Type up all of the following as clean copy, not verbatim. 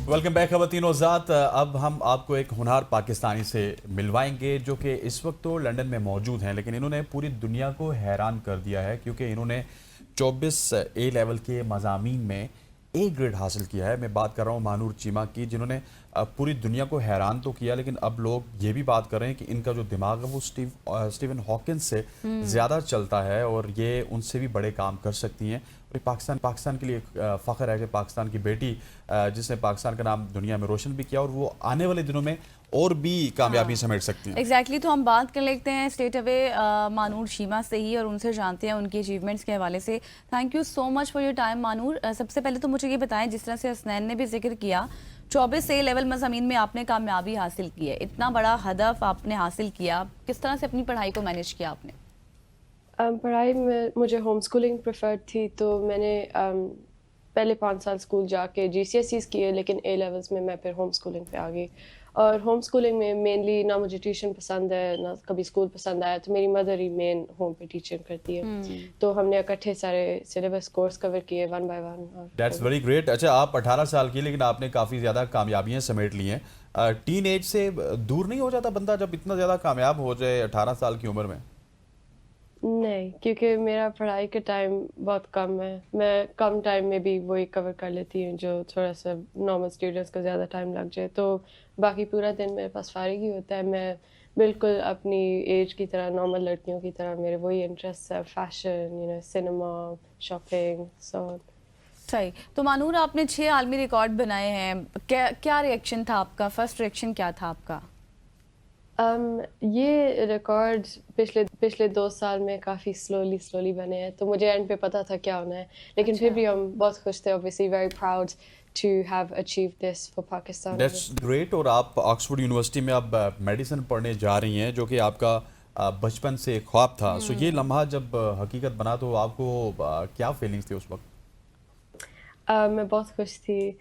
Welcome back खवातीनो ज़ात। अब हम आपको एक होनहार पाकिस्तानी से मिलवाएंगे जो कि इस वक्त तो लंदन में मौजूद हैं, लेकिन इन्होंने पूरी दुनिया को हैरान कर दिया है क्योंकि इन्होंने 24 ए लेवल के मज़ामीन में ए ग्रेड हासिल किया है। मैं बात कर रहा हूँ मानूर चीमा की, जिन्होंने पूरी दुनिया को हैरान तो किया, लेकिन अब लोग ये भी बात कर रहे हैं कि इनका जो दिमाग है वो स्टीवन हॉकिंस से ज़्यादा चलता है और ये उनसे भी बड़े काम कर सकती हैं। और पाकिस्तान के लिए फ़ख्र है कि पाकिस्तान की बेटी जिसने पाकिस्तान का नाम दुनिया में रोशन भी किया और वो आने वाले दिनों में और भी कामयाबी समेट सकती हैं। एग्जैक्टली तो हम बात कर लेते हैं स्ट्रेट अवे मानूर शीमा से ही और उनसे जानते हैं उनकी अचीवमेंट्स के हवाले से। Thank you so much for your time Manoor. सबसे पहले तो मुझे ये बताएं, जिस तरह से हसनैन ने भी जिक्र किया 24 ए लेवल मज़ामीन में आपने कामयाबी हासिल की है, इतना बड़ा हदफ आपने हासिल किया, किस तरह से अपनी पढ़ाई को मैनेज किया आपने? पढ़ाई में मुझे होम स्कूलिंग प्रेफर्ड थी, तो मैंने पहले 5 साल स्कूल जाके GCSEs किए, लेकिन ए लेवल्स में मैं फिर होम स्कूलिंग पे आ गई। और होम स्कूलिंग में मेनली ना मुझे ट्यूशन पसंद है ना कभी स्कूल पसंद आया, तो मेरी मदर ही मेन होम पे टीचिंग करती है। तो हमने इकट्ठे सारे सिलेबस कोर्स कवर किए 1 by 1। That's very great. अच्छा, आप 18 साल की, लेकिन आपने काफ़ी ज़्यादा कामयाबियाँ समेट ली हैं। टीन एज से दूर नहीं हो जाता बंदा जब इतना ज़्यादा कामयाब हो जाए 18 साल की उम्र में? नहीं, क्योंकि मेरा पढ़ाई का टाइम बहुत कम है। मैं कम टाइम में भी वही कवर कर लेती हूँ जो थोड़ा सा नॉर्मल स्टूडेंट्स को ज़्यादा टाइम लग जाए। तो बाकी पूरा दिन मेरे पास फारिग ही होता है। मैं बिल्कुल अपनी एज की तरह, नॉर्मल लड़कियों की तरह मेरे वही इंटरेस्ट है, fashion, cinema, shopping, so on. सही। तो मानूर, आपने 6 आलमी रिकॉर्ड बनाए हैं, क्या रिएक्शन था आपका? फर्स्ट रिएक्शन क्या था आपका? ये रिकॉर्ड्स पिछले 2 साल में काफ़ी स्लोली बने हैं, तो मुझे एंड पे पता था क्या होना है, लेकिन फिर भी हम बहुत खुश थे, obviously very proud to have achieved this for Pakistan. That's great. और आप ऑक्सफोर्ड यूनिवर्सिटी में अब मेडिसिन पढ़ने जा रही हैं, जो कि आपका बचपन से एक ख्वाब था। सो ये लम्हा जब हकीकत बना तो आपको क्या फीलिंग्स थी उस वक्त? मैं बहुत खुश थी।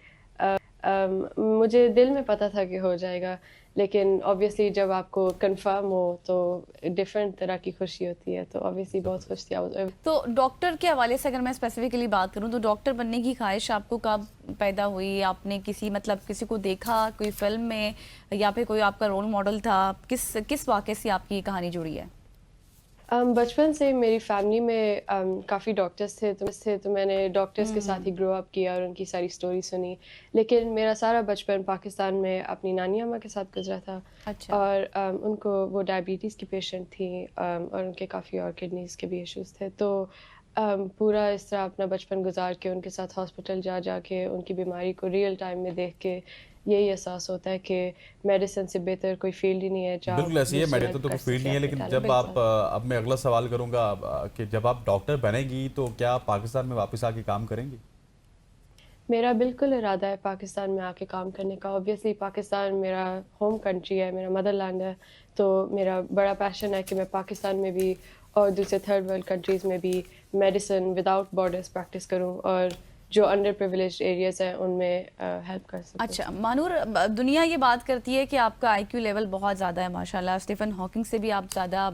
मुझे दिल में पता था कि हो जाएगा, लेकिन ऑब्वियसली जब आपको कंफर्म हो तो डिफरेंट तरह की खुशी होती है, तो ऑब्वियसली बहुत खुश थी। तो डॉक्टर के हवाले से अगर मैं स्पेसिफिकली बात करूं, तो डॉक्टर बनने की ख्वाहिश आपको कब पैदा हुई? आपने किसी को देखा कोई फिल्म में, या फिर कोई आपका रोल मॉडल था? किस वाक़े से आपकी कहानी जुड़ी है? बचपन से मेरी फैमिली में काफ़ी डॉक्टर्स थे, तो मैंने डॉक्टर्स के साथ ही ग्रो अप किया और उनकी सारी स्टोरी सुनी। लेकिन मेरा सारा बचपन पाकिस्तान में अपनी नानी अम्मा के साथ गुजरा था। अच्छा। और उनको वो डायबिटीज़ की पेशेंट थी, और उनके काफ़ी और किडनीज़ के भी इश्यूज़ थे। तो पूरा इस तरह अपना बचपन गुजार के उनके साथ हॉस्पिटल जा के उनकी बीमारी को रियल टाइम में देख के यही एहसास होता है कि मेडिसिन से बेहतर कोई फील्ड ही नहीं है जहाँ बिल्कुल ऐसी है। मेडिकल तो कोई फील्ड नहीं है, लेकिन जब आप अब मैं अगला सवाल करूंगा कि जब आप डॉक्टर बनेगी तो क्या आप पाकिस्तान में वापस आके काम करेंगी? मेरा बिल्कुल इरादा है पाकिस्तान में आके काम करने का। ऑब्वियसली पाकिस्तान मेरा होम कंट्री है, मेरा मदरलैंड है, तो मेरा बड़ा पैशन है कि मैं पाकिस्तान में भी और दूसरे थर्ड वर्ल्ड कंट्रीज़ में भी मेडिसिन विदाउट बॉर्डर्स प्रैक्टिस करूं और जो अंडर प्रिविलेज्ड एरियाज़ हैं उनमें हेल्प कर सकूं। अच्छा मानूर, दुनिया ये बात करती है कि आपका IQ लेवल बहुत ज़्यादा है माशाल्लाह। स्टीफन हॉकिंग से भी आप ज़्यादा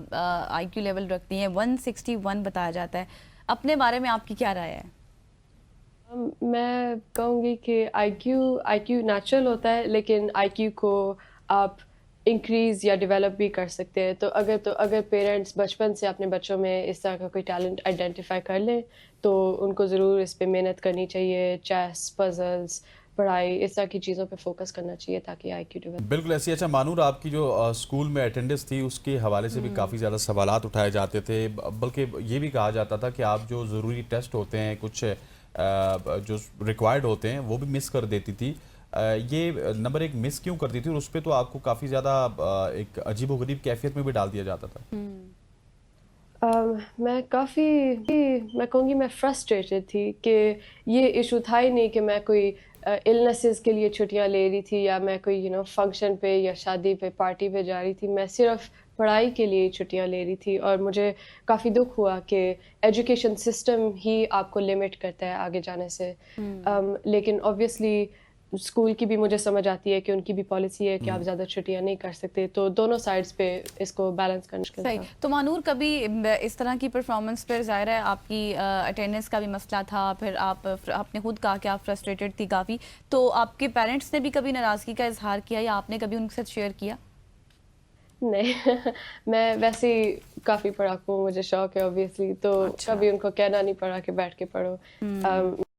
IQ लेवल रखती हैं, 161 बताया जाता है। अपने बारे में आपकी क्या राय है? मैं कहूँगी कि IQ नेचुरल होता है, लेकिन IQ को आप इंक्रीज़ या डेवलप भी कर सकते हैं। तो अगर पेरेंट्स बचपन से अपने बच्चों में इस तरह का कोई टैलेंट आइडेंटिफाई कर लें, तो उनको ज़रूर इस पे मेहनत करनी चाहिए। चेस, पजल्स, पढ़ाई, इस तरह की चीज़ों पे फोकस करना चाहिए ताकि IQ डेवलप। बिल्कुल ऐसी। अच्छा मानूर, आपकी जो स्कूल में अटेंडेंस थी उसके हवाले से भी काफ़ी ज़्यादा सवालात उठाए जाते थे, बल्कि ये भी कहा जाता था कि आप जो ज़रूरी टेस्ट होते हैं, कुछ जो रिक्वायर्ड होते हैं, वो भी मिस कर देती थी। ये नंबर 1 मिस क्यों करती थी और उस पर तो आपको काफ़ी ज़्यादा एक अजीबोगरीब कैफियत में भी डाल दिया जाता था? मैं कहूँगी मैं फ्रस्ट्रेटेड थी कि ये इशू था ही नहीं कि मैं कोई इलनेसेस के लिए छुट्टियाँ ले रही थी या मैं कोई फंक्शन पे या शादी पे पार्टी पे जा रही थी। मैं सिर्फ पढ़ाई के लिए छुट्टियाँ ले रही थी, और मुझे काफ़ी दुख हुआ कि एजुकेशन सिस्टम ही आपको लिमिट करता है आगे जाने से। लेकिन ऑब्वियसली स्कूल की भी मुझे समझ आती है कि उनकी भी पॉलिसी है कि आप ज़्यादा छुट्टियाँ नहीं कर सकते, तो दोनों साइड्स पे इसको बैलेंस करना मुश्किल सही। था। तो मानूर, कभी इस तरह की परफॉर्मेंस पर ज़ाहिर है आपकी अटेंडेंस का भी मसला था, फिर आपने खुद कहा कि आप फ्रस्ट्रेटेड थी काफ़ी, तो आपके पेरेंट्स ने भी कभी नाराज़गी का इजहार किया या आपने कभी उनके साथ शेयर किया? नहीं मैं वैसे ही काफ़ी पढ़ाकू हूँ, मुझे शौक है ऑब्वियसली, तो अच्छा। कभी उनको कहना नहीं पड़ा कि बैठ के पढ़ो।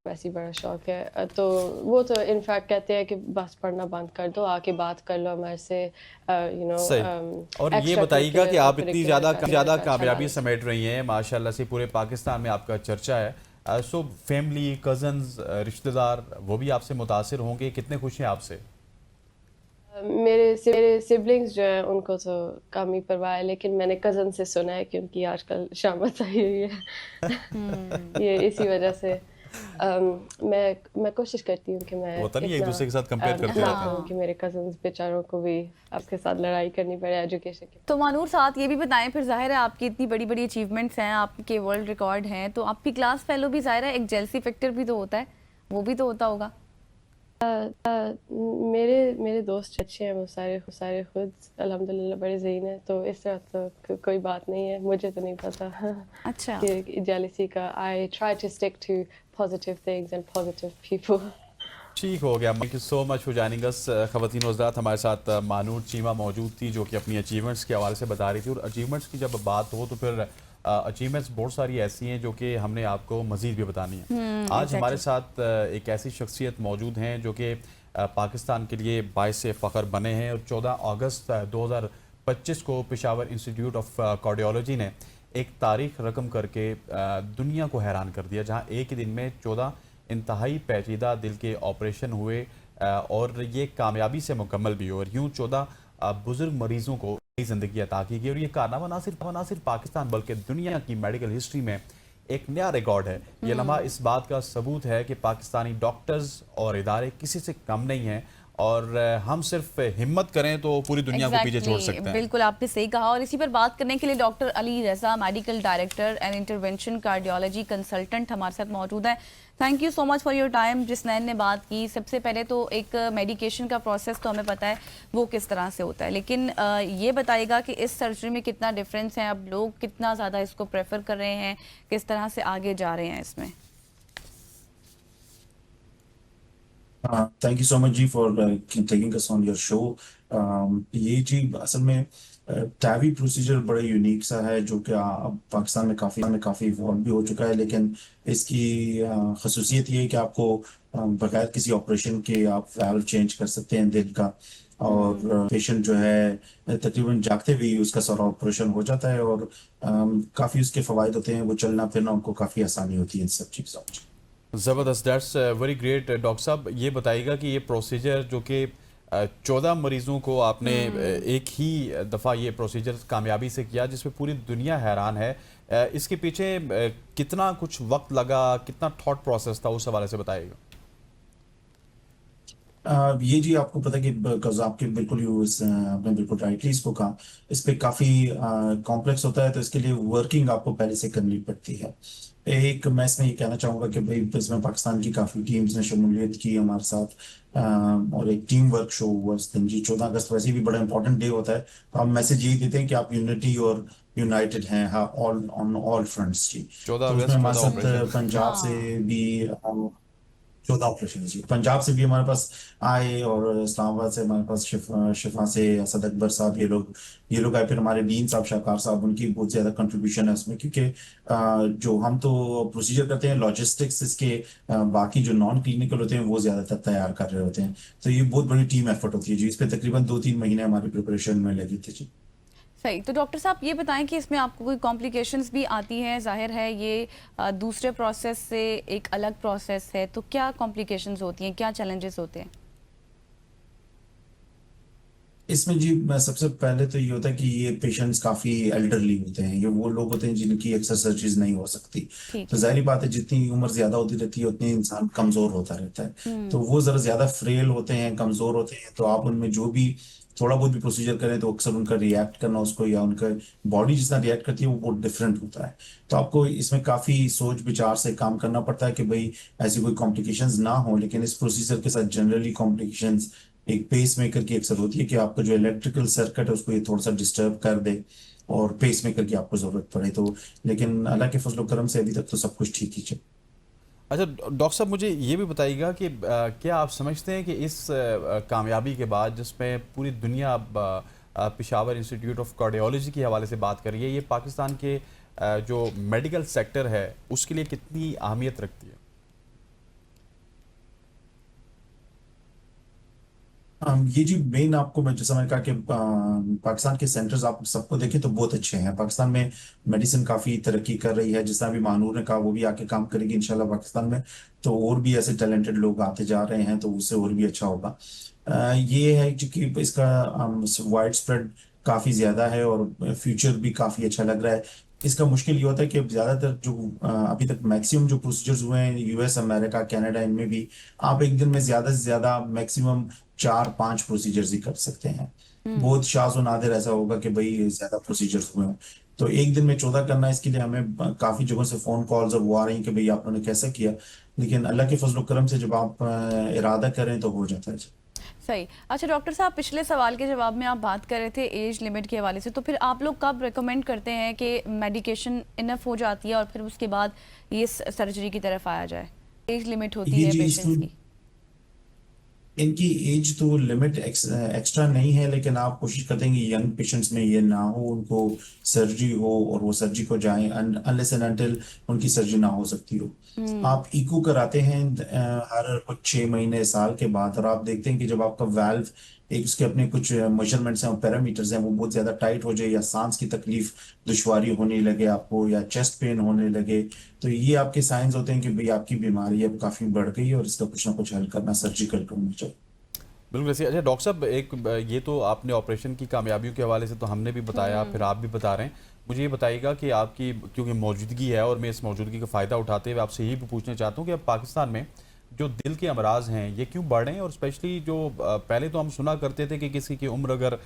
वैसे ही बड़ा शौक है, तो वो तो इनफैक्ट कहते हैं कि बस पढ़ना बंद कर दो, आके बात कर लो हमारे से, सही। और ये एक्स्ट्रा बताइएगा कि करिकुलर और आप इतनी करिकुलर ज़्यादा का कामयाबी बैलेंस। समेट रही हैं माशाल्लाह से, पूरे पाकिस्तान में आपका चर्चा है। सो फैमिली, कज़न्स, रिश्तेदार वो भी आपसे मुतासिर होंगे, कितने खुश हैं आपसे? मेरे सिबलिंग्स जो हैं उनको तो कम ही परवाह है, लेकिन मैंने कज़न से सुना है कि उनकी आजकल शामत आई हुई है। ये इसी वजह से मैं कोशिश करती हूँ कि मैं होता नहीं है, एक इतना दूसरे के साथ कंपेयर करते ना रहते हैं। करूँ कि मेरे कज़न्स बेचारों को भी आपके साथ लड़ाई करनी पड़े एजुकेशन के। तो मानूर, साथ ये भी बताएं, फिर जाहिर है आपकी इतनी बड़ी बड़ी अचीवमेंट्स हैं, आपके वर्ल्ड रिकॉर्ड हैं, तो आपकी क्लास फेलो भी जाहिर है एक जेलसी फैक्टर भी तो होता है, वो भी तो होता होगा। मेरे दोस्त अच्छे हैं, वो सारे खुद अल्हम्दुलिल्लाह बड़े ज़हीन हैं, तो इस तरह तो कोई बात नहीं है, मुझे तो नहीं पता अच्छा। कि जेलसी का। I try to stick to positive things and positive people. ठीक हो गया। Thank you so much for joining us. ख़वातीन हज़रात, हमारे साथ मानूर चीमा मौजूद थी, जो कि अपनी अचीवमेंट्स के हवाले से बता रही थी। और अचीवमेंट्स की जब बात हो तो फिर अचीवमेंट्स बहुत सारी ऐसी हैं जो कि हमने आपको मज़ीद भी बतानी है। आज हमारे साथ एक ऐसी शख्सियत मौजूद हैं जो कि पाकिस्तान के लिए बाइस फ़ख्र बने हैं। और 14 अगस्त 2025 को पेशावर इंस्टीट्यूट ऑफ कार्डियोलॉजी ने एक तारीख रकम करके दुनिया को हैरान कर दिया, जहाँ एक ही दिन में 14 इंतहाई पेचीदा दिल के ऑपरेशन हुए और ये कामयाबी से मुकम्मल भी हुए। और यूँ 14 बुजुर्ग मरीजों को नई ज़िंदगी अता की गई। और ये कारनामा ना सिर्फ पाकिस्तान बल्कि दुनिया की मेडिकल हिस्ट्री में एक नया रिकॉर्ड है। ये लम्हा इस बात का सबूत है कि पाकिस्तानी डॉक्टर्स और इदारे किसी से कम नहीं हैं, और हम सिर्फ हिम्मत करें तो पूरी दुनिया को पीछे छोड़ सकते हैं। बिल्कुल आपने सही कहा। और इसी पर बात करने के लिए doctor Ali Raza, medical director and intervention cardiology consultant, हमारे साथ मौजूद हैं। Thank you so much for your time. जिसनैन ने बात की, सबसे पहले तो एक मेडिकेशन का प्रोसेस तो हमें पता है वो किस तरह से होता है, लेकिन ये बताइएगा कि इस सर्जरी में कितना डिफरेंस है, अब लोग कितना ज़्यादा इसको प्रेफर कर रहे हैं, किस तरह से आगे जा रहे हैं इसमें। Thank you so much ji for taking us on your show. ये जी असल में टावी प्रोसीजर बड़ा यूनिक सा है, जो कि अब पाकिस्तान में काफ़ी इवॉल्व भी हो चुका है। लेकिन इसकी खसूसियत ये है कि आपको बगैर किसी ऑपरेशन के आप वाल्व चेंज कर सकते हैं दिल का, और पेशेंट जो है तकरीबन जागते हुए ही उसका सारा ऑपरेशन हो जाता है। और काफ़ी उसके फ़वाइद होते हैं, वो चलना फिरना उनको काफ़ी आसानी होती है इन सब चीज़ों में। ज़बरदस्त, दैट्स वेरी ग्रेट। डॉक्टर साहब, ये बताइएगा कि ये प्रोसीजर जो कि 14 मरीजों को आपने एक ही दफ़ा ये प्रोसीजर कामयाबी से किया, जिसमें पूरी दुनिया हैरान है, इसके पीछे कितना कुछ वक्त लगा, कितना थॉट प्रोसेस था, उस हवाले से बताइएगा। ये जी आपको पता है कि बिकॉज आपके बिल्कुल आपने बिल्कुल राइटली इसको कहा, इस पे काफ़ी कॉम्प्लेक्स होता है, तो इसके लिए वर्किंग आपको पहले से करनी पड़ती है। एक मैं इसमें ये कहना चाहूँगा कि भाई इसमें पाकिस्तान की काफ़ी टीम्स ने शमूलियत की हमारे साथ, और एक टीम वर्क शो हुआ इस दिन जी। 14 अगस्त वैसे भी बड़ा इंपॉर्टेंट डे होता है, तो हम मैसेज यही देते हैं कि आप यूनिटी और यूनाइटेड हैं, हाँ, ऑल ऑन ऑल फ्रंट्स जी। 14 तो उसमें अगस्त हमारे 14 साथ ऑपरेशन। पंजाब से भी 14 ऑपरेशन जी, पंजाब से भी हमारे पास आए, और इस्लामाबाद से हमारे पास शिफा से असद अकबर साहब, ये लोग आए। फिर हमारे डीन साहब, शाहकार साहब, उनकी बहुत ज्यादा कंट्रीब्यूशन है उसमें, क्योंकि जो हम तो प्रोसीजर करते हैं, लॉजिस्टिक्स इसके बाकी जो नॉन क्लिनिकल होते हैं वो ज्यादातर तैयार कर रहे होते हैं। तो ये बहुत बड़ी टीम एफर्ट होती है जी, इस पे तकरीबन 2-3 महीने हमारी प्रिपरेशन में लगी थी जी। सही। तो डॉक्टर साहब ये बताएं कि इसमें आपको कोई कॉम्प्लिकेशंस भी आती हैं, जाहिर है ये दूसरे प्रोसेस से एक अलग प्रोसेस है, तो क्या कॉम्प्लिकेशंस होती हैं, क्या चैलेंजेस होते हैं? इसमें जी सबसे पहले तो ये होता है कि ये पेशेंट्स काफी एल्डरली होते हैं, ये वो लोग होते हैं जिनकी एक्सरसाइज सर्जरीज नहीं हो सकती। ठीक तो है। जाहिर बात है, जितनी उम्र ज्यादा होती रहती है उतनी इंसान कमजोर होता रहता है। तो वो जरा ज्यादा फ्रेल होते हैं, कमजोर होते हैं, तो आप उनमें जो भी थोड़ा बहुत भी प्रोसीजर करें तो अक्सर उनका रिएक्ट करना उसको या उनका बॉडी जितना रिएक्ट करती है वो बहुत डिफरेंट होता है। तो आपको इसमें काफ़ी सोच विचार से काम करना पड़ता है कि भाई ऐसी कोई कॉम्प्लिकेशंस ना हो। लेकिन इस प्रोसीजर के साथ जनरली कॉम्प्लिकेशंस एक पेस मेकर की अक्सर होती है कि आपका जो इलेक्ट्रिकल सर्किट है उसको ये थोड़ा सा डिस्टर्ब कर दे और पेस मेकर की आपको जरूरत पड़े तो। लेकिन अल्लाह के फजल करम से अभी तक तो सब कुछ ठीक ही चल। अच्छा डॉक्टर साहब, मुझे ये भी बताइएगा कि क्या आप समझते हैं कि इस कामयाबी के बाद जिसमें पूरी दुनिया अब पेशावर इंस्टीट्यूट ऑफ कार्डियोलॉजी के हवाले से बात कर रही है, ये पाकिस्तान के जो मेडिकल सेक्टर है उसके लिए कितनी अहमियत रखती है? ये जी मेन आपको मैं जैसा मैंने कहा कि पाकिस्तान के सेंटर्स आप सबको देखें तो बहुत अच्छे हैं। पाकिस्तान में मेडिसिन काफ़ी तरक्की कर रही है। जिस तरह भी मानूर ने कहा वो भी आके काम करेगी इंशाल्लाह पाकिस्तान में। तो और भी ऐसे टैलेंटेड लोग आते जा रहे हैं तो उससे और भी अच्छा होगा। ये है जी कि इसका वाइड स्प्रेड काफ़ी ज़्यादा है और फ्यूचर भी काफ़ी अच्छा लग रहा है। इसका मुश्किल ये होता है कि अब ज़्यादातर जो अभी तक मैक्सिमम जो प्रोसीजर्स हुए हैं यूएस अमेरिका कनाडा इनमें भी आप एक दिन में ज़्यादा से ज़्यादा मैक्सिमम 4-5 प्रोसीजर्स ही कर सकते हैं। बहुत शाज़ व नादिर ऐसा होगा कि भाई ज्यादा प्रोसीजर्स हुए हों। तो एक दिन में 14 करना इसके लिए हमें काफी जगहों से फोन कॉल्स और वो आ रही हैं कि भाई आप लोगों ने कैसे किया। लेकिन अल्लाह के फजल करम से जब आप इरादा करें तो हो जाता है। सही। अच्छा डॉक्टर साहब, पिछले सवाल के जवाब में आप बात कर रहे थे एज लिमिट के हवाले से, तो फिर आप लोग कब रिकमेंड करते हैं कि मेडिकेशन इनफ हो जाती है और फिर उसके बाद ये सर्जरी की तरफ आया जाए? एज लिमिट होती ये है जी पेशेंट्स की? इनकी एज तो लिमिट एक्स्ट्रा नहीं है लेकिन आप कोशिश करते हैं कि यंग पेशेंट्स में ये ना हो उनको सर्जरी हो और वो सर्जरी को जाएं अनलेस एंड अनटिल उनकी सर्जरी ना हो सकती हो। आप इको कराते हैं हर कुछ 6 महीने साल के बाद और आप देखते हैं कि जब आपका वाल्व एक उसके अपने कुछ मेजरमेंट्स हैं और पैरामीटर्स हैं वो बहुत ज्यादा टाइट हो जाए या सांस की तकलीफ दुश्वारी होने लगे आपको या चेस्ट पेन होने लगे तो ये आपके साइंस होते हैं कि भाई आपकी बीमारी अब काफी बढ़ गई है और इसका कुछ ना कुछ हल करना सर्जिकल होना चाहिए। बिल्कुल सही। अच्छा डॉक्टर साहब, एक ये तो आपने ऑपरेशन की कामयाबियों के हवाले से तो हमने भी बताया, फिर आप भी बता रहे हैं। मुझे ये बताइएगा कि आपकी क्योंकि मौजूदगी है और मैं इस मौजूदगी का फ़ायदा उठाते हुए आपसे यही भी पूछना चाहता हूँ कि अब पाकिस्तान में जो दिल के अमराज हैं ये क्यों बढ़ रहे हैं? और स्पेशली जो पहले तो हम सुना करते थे कि किसी की उम्र अगर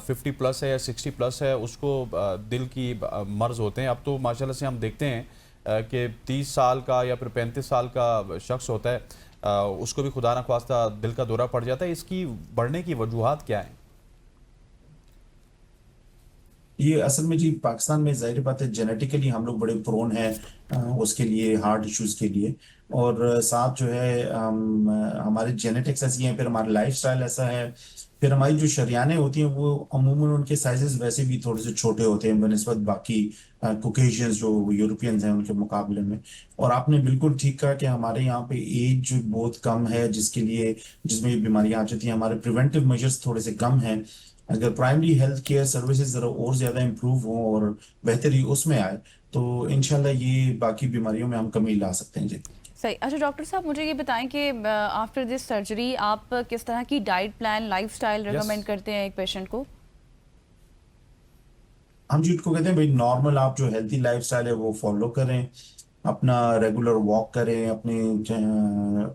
50 प्लस है या 60 प्लस है उसको दिल की मर्ज होते हैं। अब तो माशाल्लाह से हम देखते हैं कि 30 साल का या फिर 35 साल का शख्स होता है, उसको भी खुदा न ख्वास्ता दिल का दौरा पड़ जाता है। इसकी बढ़ने की वजूहात क्या है? ये असल में जी पाकिस्तान में जाहिर बात है जेनेटिकली हम लोग बड़े प्रोन हैं उसके लिए हार्ट इश्यूज के लिए। और साथ जो है हमारे जेनेटिक्स ऐसी हैं फिर हमारा लाइफस्टाइल ऐसा है फिर हमारी जो शरियानें होती हैं वो अमूमन उनके साइजेस वैसे भी थोड़े से छोटे होते हैं बनस्बत बाकी कोकेशियंस जो यूरोपियंस हैं उनके मुकाबले में। और आपने बिल्कुल ठीक कहा कि हमारे यहाँ पे एज बहुत कम है जिसके लिए जिसमें ये बीमारियां आ जाती हैं। हमारे प्रिवेंटिव मेजर्स थोड़े से कम हैं। अगर प्राइमरी हेल्थ केयर सर्विसेज जरा और ज्यादा इम्प्रूव हो और बेहतरी उसमें आए तो इंशाल्लाह ये बाकी बीमारियों में हम कमी ला सकते हैं जी। सही। अच्छा डॉक्टर साहब, मुझे ये बताएं कि आफ्टर दिस सर्जरी आप किस तरह की डाइट प्लान लाइफस्टाइल रिकमेंड करते हैं एक पेशेंट को? हम जी उनको कहते हैं भाई नॉर्मल आप जो हेल्थी लाइफस्टाइल है वो फॉलो करें। अपना रेगुलर वॉक करें अपनी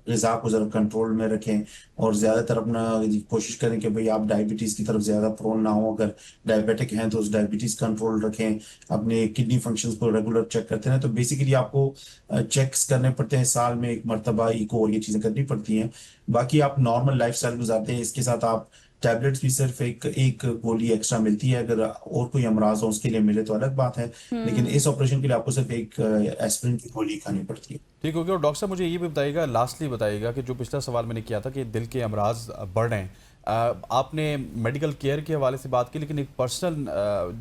ग़िज़ा को ज़रा कंट्रोल में रखें और ज़्यादातर अपना कोशिश करें कि भाई आप डायबिटीज़ की तरफ ज़्यादा प्रोन ना हो। अगर डायबिटिक हैं तो उस डायबिटीज़ कंट्रोल रखें। अपने किडनी फंक्शंस को रेगुलर चेक करते हैं। तो बेसिकली आपको चेक्स करने पड़ते हैं साल में एक मरतबा इको और ये चीज़ें करनी पड़ती हैं। बाकी आप नॉर्मल लाइफस्टाइल गुजारते हैं। इसके साथ आप टैबलेट्स भी सिर्फ एक गोली एक्स्ट्रा मिलती है। अगर और कोई अमराज हो उसके लिए मिले तो अलग बात है लेकिन इस ऑपरेशन के लिए आपको सिर्फ एक एस्पिरिन की गोली खानी पड़ती है। ठीक हो गया। और डॉक्टर साहब मुझे ये भी बताइएगा, लास्टली बताइएगा कि जो पिछला सवाल मैंने किया था कि दिल के अमराज बढ़ रहे हैं, आपने मेडिकल केयर के हवाले से बात की लेकिन एक पर्सनल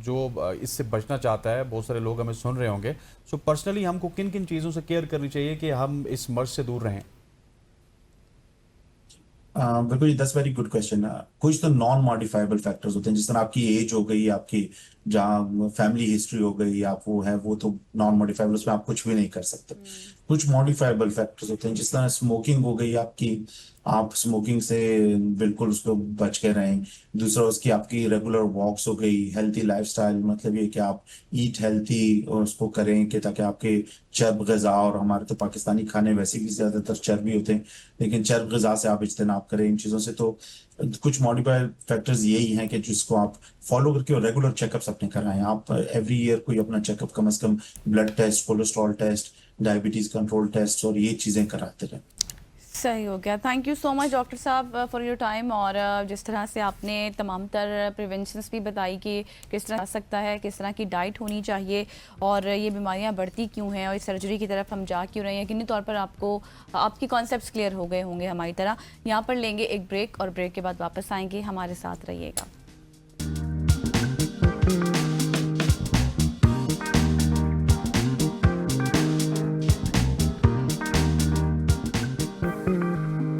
जो इससे बचना चाहता है, बहुत सारे लोग हमें सुन रहे होंगे, सो पर्सनली हमको किन किन चीज़ों से केयर करनी चाहिए कि हम इस मर्ज से दूर रहें? बिल्कुल ये 10 वेरी गुड क्वेश्चन। कुछ तो नॉन मॉडिफाइबल फैक्टर्स होते हैं जिस तरह आपकी एज हो गई आपकी जहाँ फैमिली हिस्ट्री हो गई आप वो है वो तो नॉन मॉडिफाइबल उसमें आप कुछ भी नहीं कर सकते। कुछ मॉडिफाइबल फैक्टर्स होते हैं जिस तरह स्मोकिंग हो गई आपकी आप स्मोकिंग से बिल्कुल उसको बच के रहें। दूसरा उसकी आपकी रेगुलर वॉक्स हो गई। हेल्थी लाइफस्टाइल मतलब ये कि आप ईट हेल्थी और उसको करें कि ताकि आपके चर्ब ग़िज़ा और हमारे तो पाकिस्तानी खाने वैसे भी ज़्यादातर चर्बी होते हैं लेकिन चर्ब ग़िज़ा से आप इज्तनाब आप करें इन चीज़ों से। तो कुछ मॉडिफायर फैक्टर्स यही हैं कि जिसको आप फॉलो करके और रेगुलर चेकअप्स अपने कराएं। आप एवरी ईयर कोई अपना चेकअप कम से कम blood test, cholesterol test, diabetes control test और ये चीज़ें कराते रहें। सही हो गया। Thank you so much doctor साहब फॉर योर टाइम, और जिस तरह से आपने तमाम तर प्रिवेंशंस भी बताई कि किस तरह आ सकता है, किस तरह की डाइट होनी चाहिए और ये बीमारियां बढ़ती क्यों हैं और इस सर्जरी की तरफ हम जा क्यों रहे हैं। यकीनी तौर पर आपको आपकी कॉन्सेप्ट्स क्लियर हो गए होंगे हमारी तरह। यहाँ पर लेंगे एक ब्रेक और ब्रेक के बाद वापस आएंगे। हमारे साथ रहिएगा।